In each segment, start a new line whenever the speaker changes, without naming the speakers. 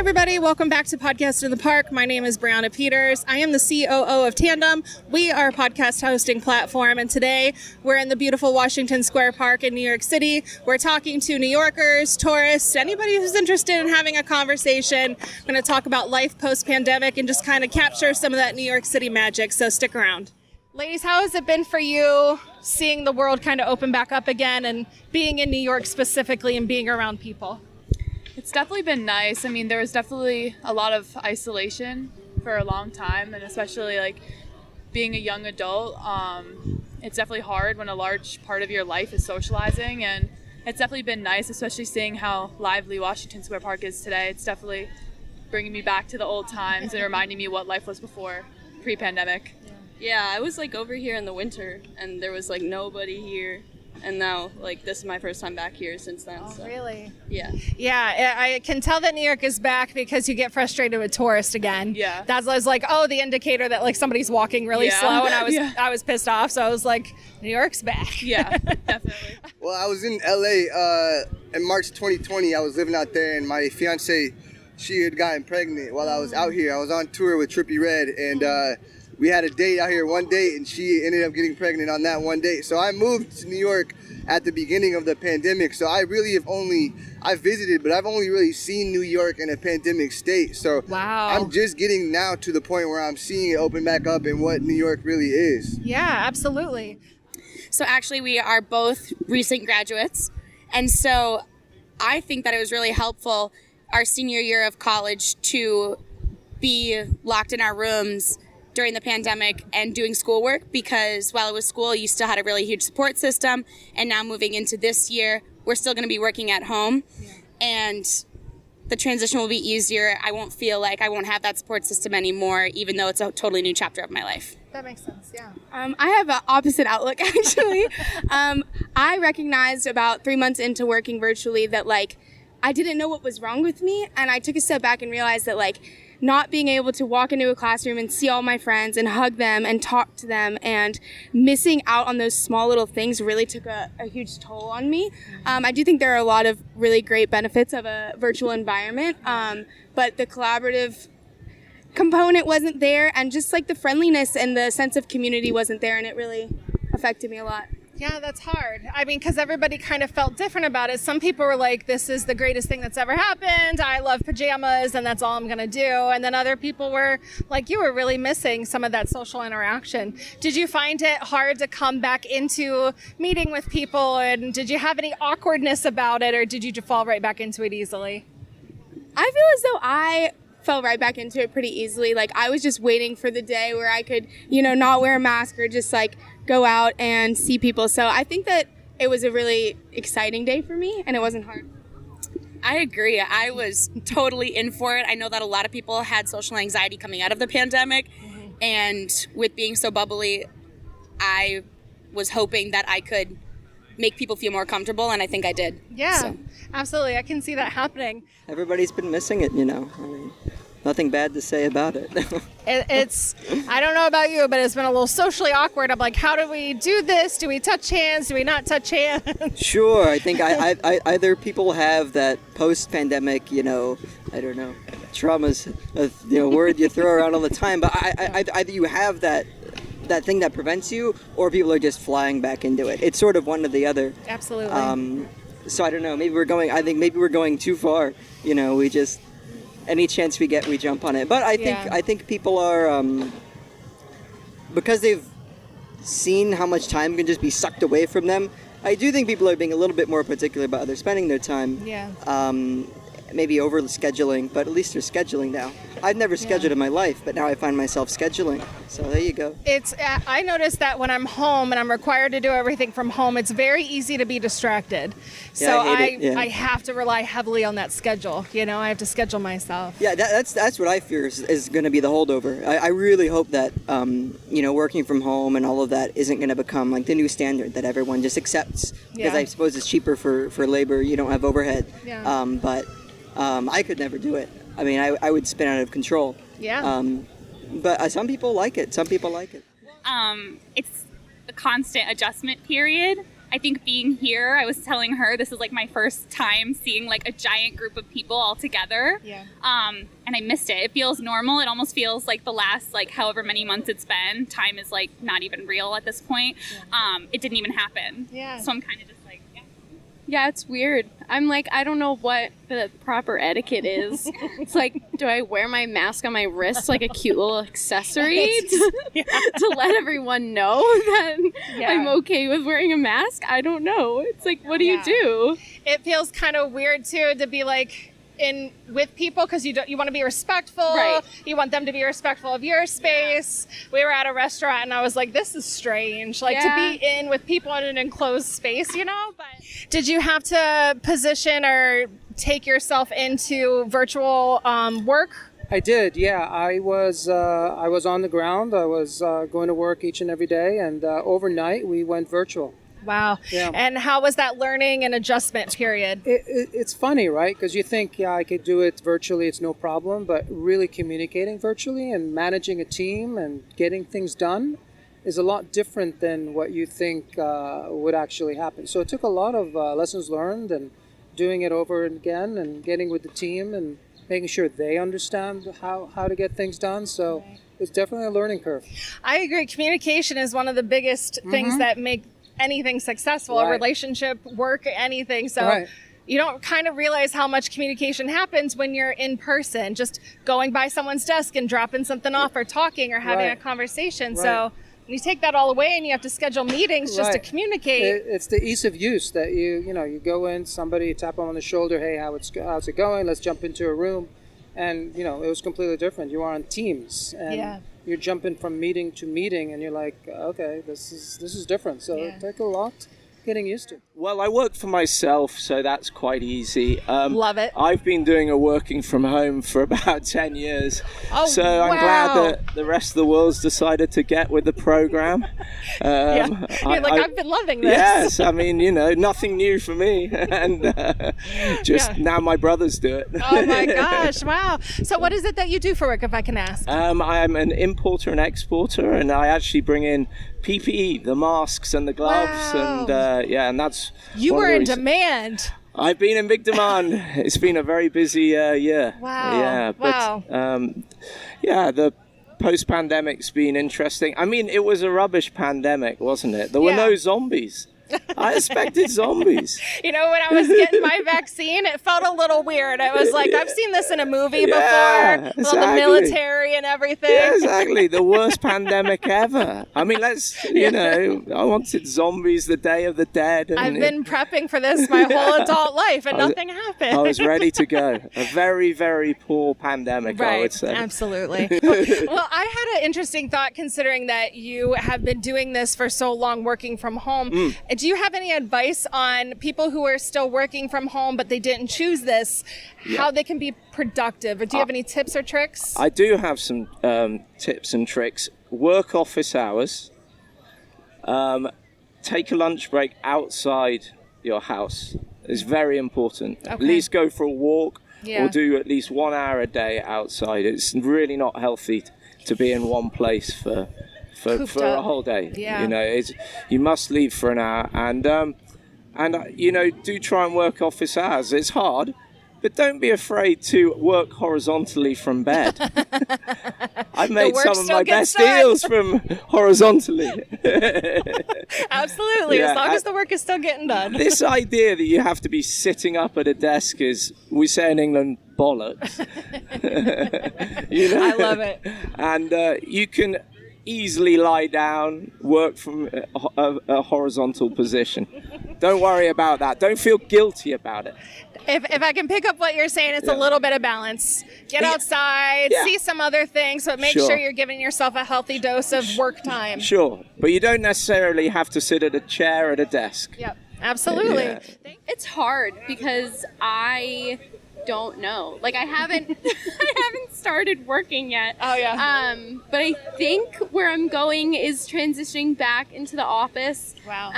everybody, welcome back to Podcast in the Park. My name is Brianna Peters. I am the COO of Tandem. We are a podcast hosting platform, and today we're in the beautiful Washington Square Park in New York City. We're talking to New Yorkers, tourists, anybody who's interested in having a conversation. We're going to talk about life post-pandemic and just kind of capture some of that New York City magic, so stick around. Ladies, how has it been for you seeing the world kind of open back up again and being in New York specifically and being around people?
It's definitely been nice. I mean, there was definitely a lot of isolation for a long time, and especially like being a young adult, it's definitely hard when a large part of your life is socializing, and it's definitely been nice, especially seeing how lively Washington Square Park is today. It's definitely bringing me back to the old times and reminding me what life was before, pre-pandemic.
Yeah, I was like over here in the winter, and there was like nobody here. And now, like, this is my first time back here since then.
Oh,
so.
really?
Yeah.
Yeah, I can tell that New York is back because you get frustrated with tourists again.
Yeah.
That was like, the indicator that like somebody's walking really slow, and I was pissed off. So I was like, New York's back.
Yeah, definitely.
Well, I was in LA in March 2020. I was living out there, and my fiance, she had gotten pregnant while I was out here. I was on tour with Trippie Redd, and we had a date out here, one date, and she ended up getting pregnant on that one date. So I moved to New York at the beginning of the pandemic. So I really I visited, but I've only really seen New York in a pandemic state. So
wow.
I'm just getting now to the point where I'm seeing it open back up and what New York really is.
Yeah, absolutely.
So actually we are both recent graduates. And so I think that it was really helpful our senior year of college to be locked in our rooms during the pandemic and doing schoolwork, because while it was school, you still had a really huge support system. And now moving into this year, we're still going to be working at home. Yeah. And the transition will be easier. I won't feel like I won't have that support system anymore, even though it's a totally new chapter of my life.
That makes sense, yeah.
I have an opposite outlook, actually. I recognized about 3 months into working virtually that, like, I didn't know what was wrong with me. And I took a step back and realized that, like, not being able to walk into a classroom and see all my friends and hug them and talk to them and missing out on those small little things really took a huge toll on me. I do think there are a lot of really great benefits of a virtual environment, but the collaborative component wasn't there, and just like the friendliness and the sense of community wasn't there, and it really affected me a lot.
Yeah, that's hard. I mean, because everybody kind of felt different about it. Some people were like, this is the greatest thing that's ever happened. I love pajamas, and that's all I'm going to do. And then other people were like, you were really missing some of that social interaction. Did you find it hard to come back into meeting with people? And did you have any awkwardness about it, or did you fall right back into it easily?
I feel as though I fell right back into it pretty easily. Like, I was just waiting for the day where I could, not wear a mask or just like go out and see people. So I think that it was a really exciting day for me, and it wasn't hard.
I agree. I was totally in for it. I know that a lot of people had social anxiety coming out of the pandemic, and with being so bubbly, I was hoping that I could make people feel more comfortable, and I think I did.
Yeah, absolutely. I can see that happening.
Everybody's been missing it, I mean, nothing bad to say about it.
It's, I don't know about you, but it's been a little socially awkward. I'm like, how do we do this? Do we touch hands? Do we not touch hands?
Sure. I think I either people have that post-pandemic, I don't know, trauma's a word you throw around all the time, but either you have that thing that prevents you, or people are just flying back into it. It's sort of one or the other.
Absolutely.
So I don't know, maybe we're going too far. We just, any chance we get, we jump on it. But I think people are, because they've seen how much time can just be sucked away from them, I do think people are being a little bit more particular about how they're spending their time.
Yeah.
Maybe over scheduling, but at least they're scheduling now. I've never scheduled in my life, but now I find myself scheduling. So there you go.
I noticed that when I'm home and I'm required to do everything from home, it's very easy to be distracted. So I have to rely heavily on that schedule. I have to schedule myself.
Yeah, that's what I fear is going to be the holdover. I really hope that working from home and all of that isn't going to become like the new standard that everyone just accepts, because I suppose it's cheaper for labor. You don't have overhead.
Yeah.
But I could never do it. I mean, I would spin out of control.
Yeah.
But some people like it. Some people like it.
It's a constant adjustment period. I think being here, I was telling her this is like my first time seeing like a giant group of people all together.
Yeah.
And I missed it. It feels normal. It almost feels like the last like however many months it's been. Time is like not even real at this point. It didn't even happen.
Yeah.
So I'm kind of just like, yeah.
Yeah, it's weird. I'm like, I don't know what the proper etiquette is. It's like, do I wear my mask on my wrist like a cute little accessory to let everyone know that I'm okay with wearing a mask? I don't know. It's like, what do you do?
It feels kind of weird too to be like in with people because you want to be respectful.
Right.
You want them to be respectful of your space. We were at a restaurant and I was like, this is strange. Like to be in with people in an enclosed space, you know? But did you have to position or take yourself into virtual work?
I did, yeah. I was on the ground. I was going to work each and every day, and overnight we went virtual.
Wow.
Yeah.
And how was that learning and adjustment period?
It's funny, right? Because you think, yeah, I could do it virtually, it's no problem, but really communicating virtually and managing a team and getting things done is a lot different than what you think would actually happen. So it took a lot of lessons learned and doing it over again and getting with the team and making sure they understand how to get things done. So it's definitely a learning curve.
I agree. Communication is one of the biggest things that make anything successful, a relationship, work, anything. So you don't kind of realize how much communication happens when you're in person, just going by someone's desk and dropping something off or talking or having a conversation. So you take that all away and you have to schedule meetings just to communicate.
It's the ease of use that you go in, somebody tap them on the shoulder, hey, how's it going? Let's jump into a room. And, it was completely different. You are on Teams and you're jumping from meeting to meeting and you're like, okay, this is different. So it took a lot getting used to.
Well, I work for myself, so that's quite easy.
Love it.
I've been doing a working from home for about 10 years. So I'm glad that the rest of the world's decided to get with the program.
You're like, I've been loving this.
Yes, I mean, nothing new for me. And now my brothers do it.
Oh my gosh, wow. So what is it that you do for work, if I can ask?
I'm an importer and exporter, and I actually bring in PPE, the masks and the gloves, and that's
you were in demand.
I've been in big demand. It's been a very busy year.
Wow.
Yeah, but the post-pandemic's been interesting. I mean, it was a rubbish pandemic, wasn't it? There were no zombies. I expected zombies.
When I was getting my vaccine, it felt a little weird. It was like, I've seen this in a movie before,
exactly.
The military and everything.
Yeah, exactly. The worst pandemic ever. I mean, I wanted zombies, the Day of the Dead. And
I've been prepping for this my whole adult life, and nothing happened.
I was ready to go. A very, very poor pandemic, I would say.
Absolutely. Well, I had an interesting thought considering that you have been doing this for so long, working from home. Do you have any advice on people who are still working from home but they didn't choose this, how they can be productive? Or do you have any tips or tricks?
I do have some tips and tricks. Work office hours. Take a lunch break outside your house. It's very important. Okay. At least go for a walk or do at least 1 hour a day outside. It's really not healthy to be in one place for a whole day. You must leave for an hour and do try and work office hours. It's hard, but don't be afraid to work horizontally from bed. I've made some of my best deals from horizontally.
Absolutely, as long as the work is still getting done.
This idea that you have to be sitting up at a desk is, we say in England, bollocks.
I love it.
And you can easily lie down, work from a horizontal position. Don't worry about that. Don't feel guilty about it.
If I can pick up what you're saying, it's a little bit of balance. Get outside, see some other things, but make sure you're giving yourself a healthy dose of work time.
Sure, but you don't necessarily have to sit at a chair at a desk.
Yep, absolutely.
Yeah.
It's hard because I don't know. Like I haven't started working yet.
Oh yeah.
But I think where I'm going is transitioning back into the office.
Wow.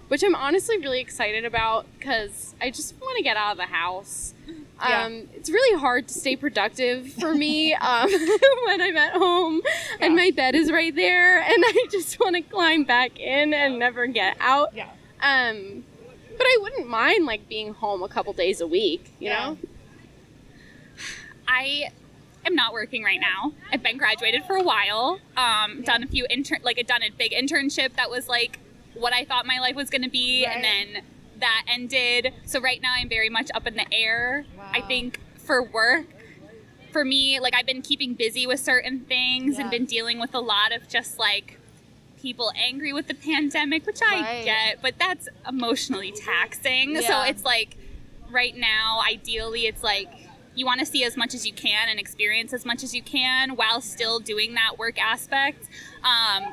Which I'm honestly really excited about because I just want to get out of the house. It's really hard to stay productive for me when I'm at home and my bed is right there and I just want to climb back in and never get out. But I wouldn't mind like being home a couple days a week, you know?
I am not working right now. I've been graduated for a while. Done a few done a big internship that was like what I thought my life was going to be, and then that ended. So right now I'm very much up in the air. I think for work, for me, like I've been keeping busy with certain things and been dealing with a lot of just like people angry with the pandemic, which I get, but that's emotionally taxing. So it's like right now, ideally, it's like you want to see as much as you can and experience as much as you can while still doing that work aspect.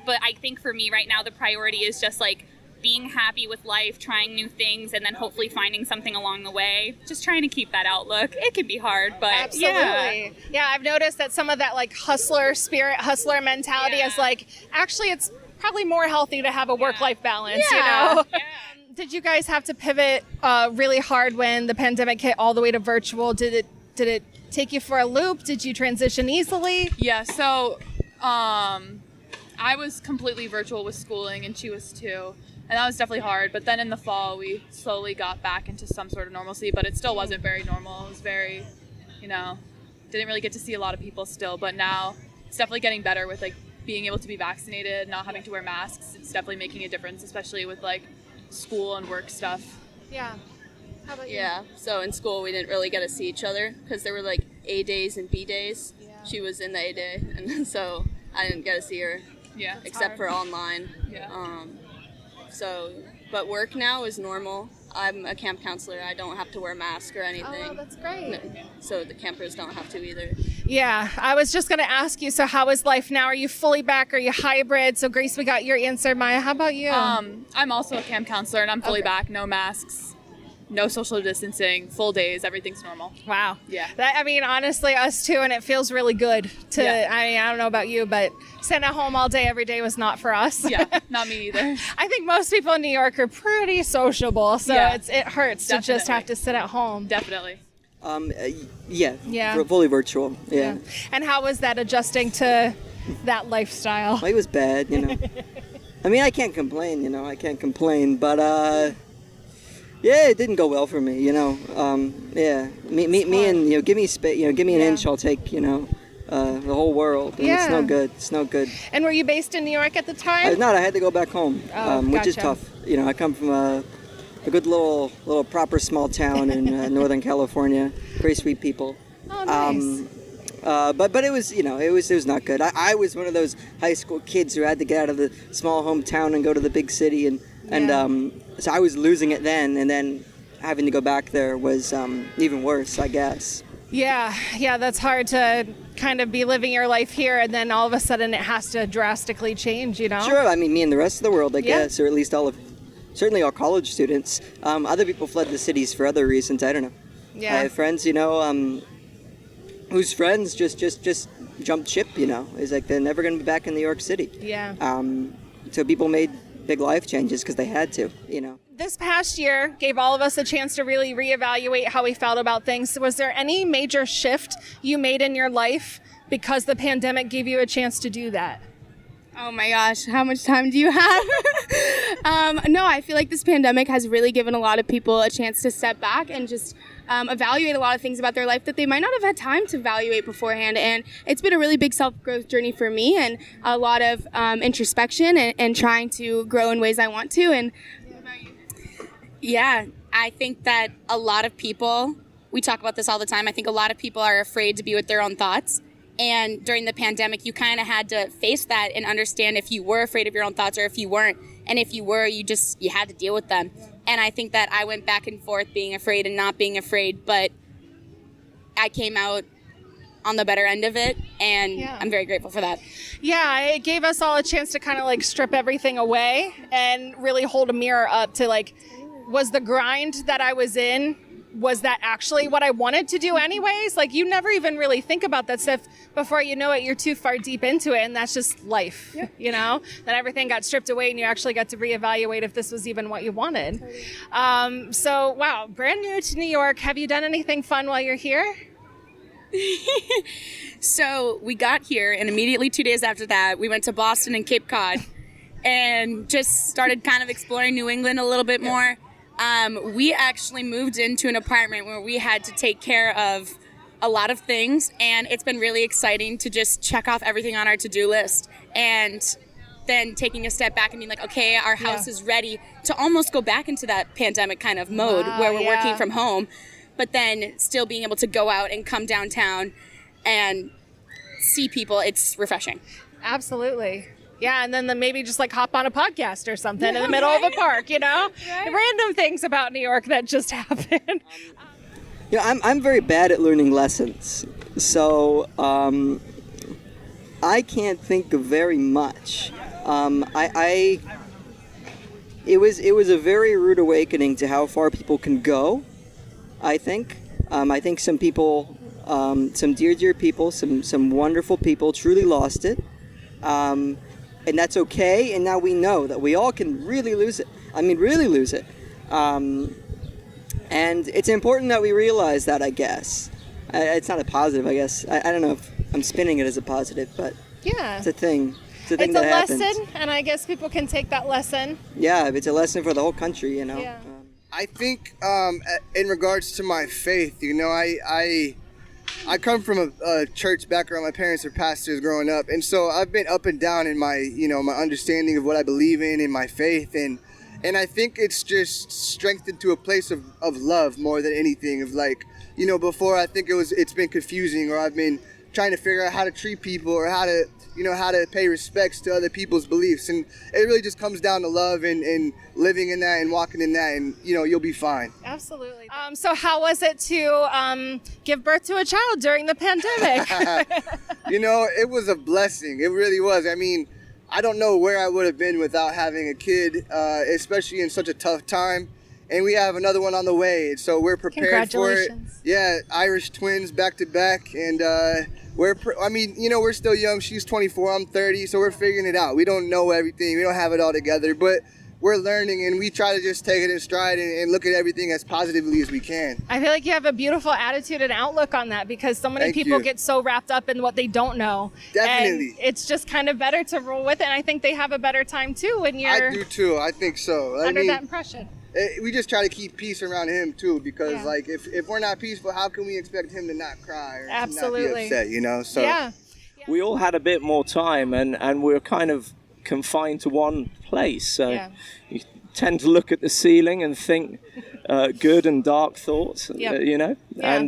But I think for me right now, the priority is just like being happy with life, trying new things, and then hopefully finding something along the way. Just trying to keep that outlook. It can be hard, but
Absolutely. Yeah, I've noticed that some of that like hustler spirit, hustler mentality is like, actually it's probably more healthy to have a work-life balance, you know? Did you guys have to pivot really hard when the pandemic hit all the way to virtual? Did it take you for a loop? Did you transition easily?
Yeah, so I was completely virtual with schooling, and she was too. And that was definitely hard. But then in the fall, we slowly got back into some sort of normalcy, but it still wasn't very normal. It was very, didn't really get to see a lot of people still. But now it's definitely getting better with like being able to be vaccinated, not having to wear masks. It's definitely making a difference, especially with like school and work stuff.
Yeah. How about you?
Yeah, so in school we didn't really get to see each other because there were like A days and B days. She was in the A day, and so I didn't get to see her except for online. But work now is normal. I'm a camp counselor. I don't have to wear a mask or anything.
Oh, that's great.
No, so the campers don't have to either.
Yeah, I was just going to ask you, so how is life now? Are you fully back? Are you hybrid? So Grace, we got your answer. Maya, how about you?
I'm also a camp counselor, and I'm fully back. No masks. No social distancing, full days, everything's normal.
Wow.
Yeah.
Honestly, us too, and it feels really good to, I don't know about you, but sitting at home all day, every day was not for us.
Yeah, not me either.
I think most people in New York are pretty sociable, so it hurts to just have to sit at home.
Definitely.
Fully virtual. Yeah.
And how was that adjusting to that lifestyle?
Well, it was bad, I mean, I can't complain, but it didn't go well for me, me and give me space, give me an inch, I'll take, the whole world. And it's no good. It's no good.
And were you based in New York at the time?
I had to go back home, which is tough. I come from a good little proper small town in Northern California. Very sweet people.
Oh, nice.
But it was, it was not good. I was one of those high school kids who had to get out of the small hometown and go to the big city, and so I was losing it then, and then having to go back there was even worse, I guess.
Yeah, that's hard to kind of be living your life here, and then all of a sudden it has to drastically change,
Sure, I mean, me and the rest of the world, I guess, or at least certainly all college students. Other people fled the cities for other reasons, I don't know.
Yeah.
I have friends, whose friends just jumped ship, It's like they're never going to be back in New York City.
Yeah.
So people made big life changes because they had to,
This past year gave all of us a chance to really reevaluate how we felt about things. Was there any major shift you made in your life because the pandemic gave you a chance to do that?
Oh my gosh, how much time do you have? No, I feel like this pandemic has really given a lot of people a chance to step back and just evaluate a lot of things about their life that they might not have had time to evaluate beforehand. And it's been a really big self-growth journey for me, and a lot of introspection and trying to grow in ways I want to. And
yeah, I think that a lot of people, we talk about this all the time, I think a lot of people are afraid to be with their own thoughts. And during the pandemic, you kind of had to face that and understand if you were afraid of your own thoughts or if you weren't. And if you were, you had to deal with them. And I think that I went back and forth being afraid and not being afraid, but I came out on the better end of it, and I'm very grateful for that.
Yeah, it gave us all a chance to kind of like strip everything away and really hold a mirror up to like, was the grind that I was in, was that actually what I wanted to do anyways? Like, you never even really think about that stuff. Before you know it, you're too far deep into it, and that's just life, Then everything got stripped away, and you actually got to reevaluate if this was even what you wanted. So, wow, brand new to New York. Have you done anything fun while you're here?
So we got here, and immediately 2 days after that, we went to Boston and Cape Cod. and just started kind of exploring New England a little bit more. We actually moved into an apartment where we had to take care of a lot of things, and it's been really exciting to just check off everything on our to-do list, and then taking a step back and being like, okay, our house is ready to almost go back into that pandemic kind of mode where we're working from home, but then still being able to go out and come downtown and see people. It's refreshing.
Absolutely. Yeah, and then maybe just like hop on a podcast or something in the middle of a park, you know? Random things about New York that just happen.
You know, I'm very bad at learning lessons, so I can't think of very much. It was a very rude awakening to how far people can go. I think some people, some dear people, some wonderful people truly lost it, and that's okay. And now we know that we all can really lose it. I mean, really lose it. And it's important that we realize that, I guess. It's not a positive, I guess. I don't know if I'm spinning it as a positive, but it's a thing. It's a
It's a lesson, and I guess people can take that lesson.
Yeah, it's a lesson for the whole country, you know.
Yeah.
I think in regards to my faith, you know, I come from a church background. My parents are pastors growing up, and so I've been up and down in my, you know, my understanding of what I believe in my faith, and I think it's just strengthened to a place of love more than anything. Of like, you know, before I think it's been confusing, or I've been trying to figure out how to treat people or how to pay respects to other people's beliefs. And it really just comes down to love and living in that and walking in that, and, you know, you'll be fine.
Absolutely. So how was it to give birth to a child during the pandemic?
You know, it was a blessing. It really was. I mean, I don't know where I would have been without having a kid, especially in such a tough time. And we have another one on the way, so we're prepared for it. Yeah, Irish twins back to back, and we're still young. She's 24, I'm 30, so we're figuring it out. We don't know everything. We don't have it all together, but we're learning, and we try to just take it in stride and look at everything as positively as we can.
I feel like you have a beautiful attitude and outlook on that, because so many people get so wrapped up in what they don't know.
Definitely.
And it's just kind of better to roll with it, and I think they have a better time too when you're...
I do too. I think so.
Under that impression.
We just try to keep peace around him too, because like if we're not peaceful, how can we expect him to not cry or to not be upset, you know? So
we all had a bit more time, and we're kind of confined to one place, so you tend to look at the ceiling and think good and dark thoughts, you know.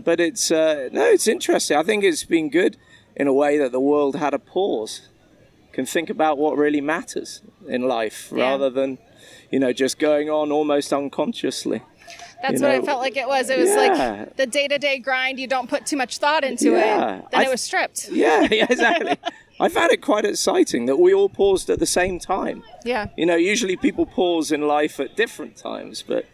But it's it's interesting. I think it's been good in a way that the world had a pause, can think about what really matters in life rather than, you know, just going on almost unconsciously.
That's what I felt like it was. It was like the day-to-day grind. You don't put too much thought into it. Then it was stripped.
Yeah, exactly. I found it quite exciting that we all paused at the same time.
Yeah.
You know, usually people pause in life at different times, but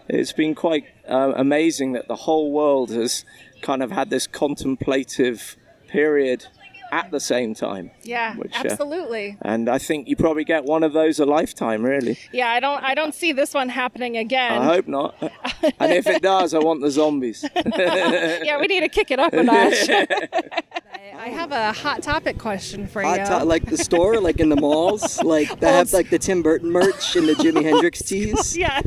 it's been quite amazing that the whole world has kind of had this contemplative period at the same time.
Yeah, absolutely.
And I think you probably get one of those a lifetime, really.
Yeah, I don't see this one happening again.
I hope not. And if it does, I want the zombies.
Yeah, we need to kick it up a notch. I have a hot topic question for you.
Like the store, like in the malls, like they have like the Tim Burton merch and the Jimi Hendrix tees.
Yes,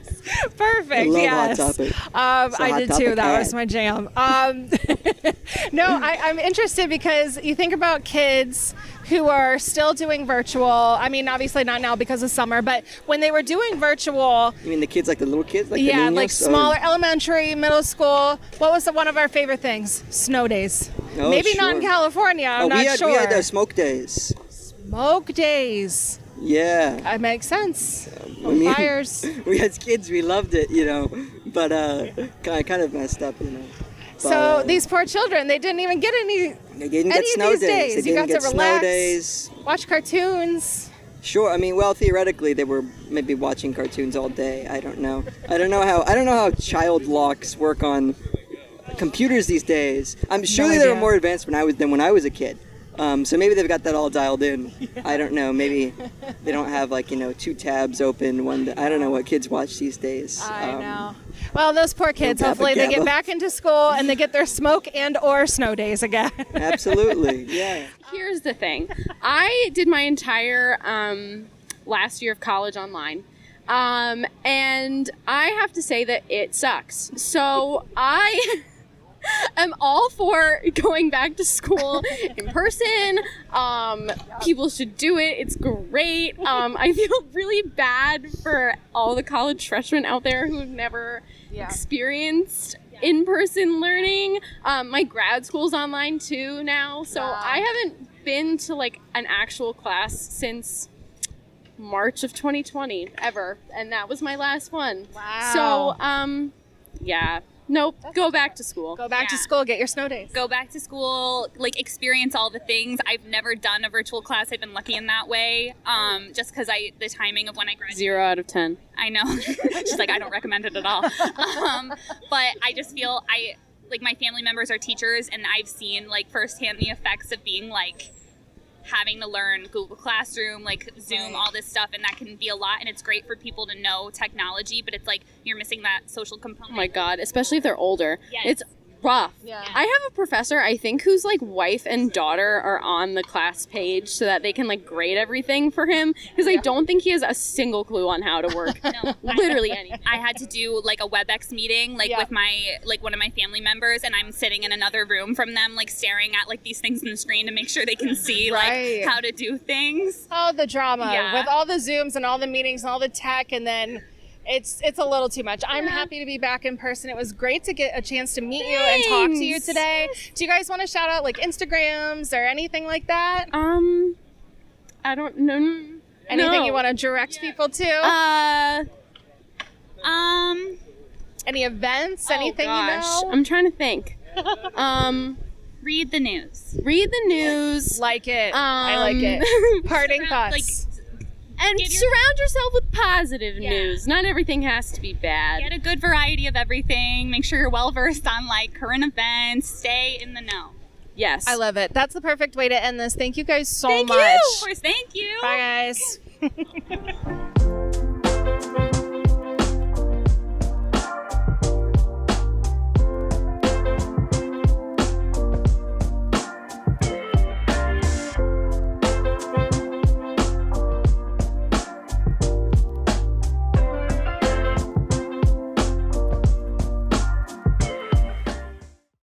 perfect.
I love Hot Topic.
I did too. That was my jam. No, I'm interested because you think about kids who are still doing virtual. I mean, obviously not now because of summer, but when they were doing virtual.
You mean the kids, like the little kids? Like
yeah,
the
like smaller, elementary, middle school. What was one of our favorite things? Snow days.
Oh,
maybe not in California, I'm not sure.
We had smoke days.
Smoke days.
Yeah.
That makes sense. Fires.
We had kids, we loved it, you know, but kind of messed up, you know.
So these poor children, they didn't even get any.
They didn't get snow days.
You got to relax,
snow days.
Watch cartoons.
Sure. I mean, well, theoretically, they were maybe watching cartoons all day. I don't know. I don't know how child locks work on computers these days. I'm surely they were more advanced when I was a kid. So maybe they've got that all dialed in. Yeah. I don't know. Maybe they don't have 2 tabs open. I don't know what kids watch these days.
I know. Well, those poor kids. Hopefully they get back into school and they get their smoke and or snow days again.
Absolutely. Yeah.
Here's the thing. I did my entire last year of college online. And I have to say that it sucks. So I am all for going back to school in person. People should do it. It's great. I feel really bad for all the college freshmen out there who've never experienced in-person learning. My grad school's online too now, so I haven't been to like an actual class since March of 2020 ever, and that was my last one.
Wow.
So yeah, nope. Go back to school.
Go back to school, get your snow days.
Go back to school, like experience all the things. I've never done a virtual class. I've been lucky in that way. Just because the timing of when I graduated.
0 out of 10.
I know. She's like, I don't recommend it at all. But I just feel like my family members are teachers, and I've seen like firsthand the effects of being like having to learn Google Classroom, like Zoom, all this stuff, and that can be a lot, and it's great for people to know technology, but it's like you're missing that social component.
Oh my God, especially if they're older.
Yes.
It's rough.
Yeah.
I have a professor, I think, whose like wife and daughter are on the class page so that they can like grade everything for him, because I don't think he has a single clue on how to work literally anything.
I had to do like a WebEx meeting with my like one of my family members, and I'm sitting in another room from them, like staring at like these things on the screen to make sure they can see like how to do things.
Oh, the drama with all the Zooms and all the meetings and all the tech, and then it's a little too much. I'm happy to be back in person. It was great to get a chance to meet you and talk to you today. Do you guys want to shout out like Instagrams or anything like that?
I don't know.
Anything you want to direct people to? Any events? Anything you know?
I'm trying to think.
Read the news.
Read the news.
Like it. I like it. Parting thoughts.
And surround yourself with positive news. Not everything has to be bad.
Get a good variety of everything. Make sure you're well versed on like current events. Stay in the know.
Yes.
I love it. That's the perfect way to end this. Thank you guys so much.
Of course, thank you.
Bye, guys.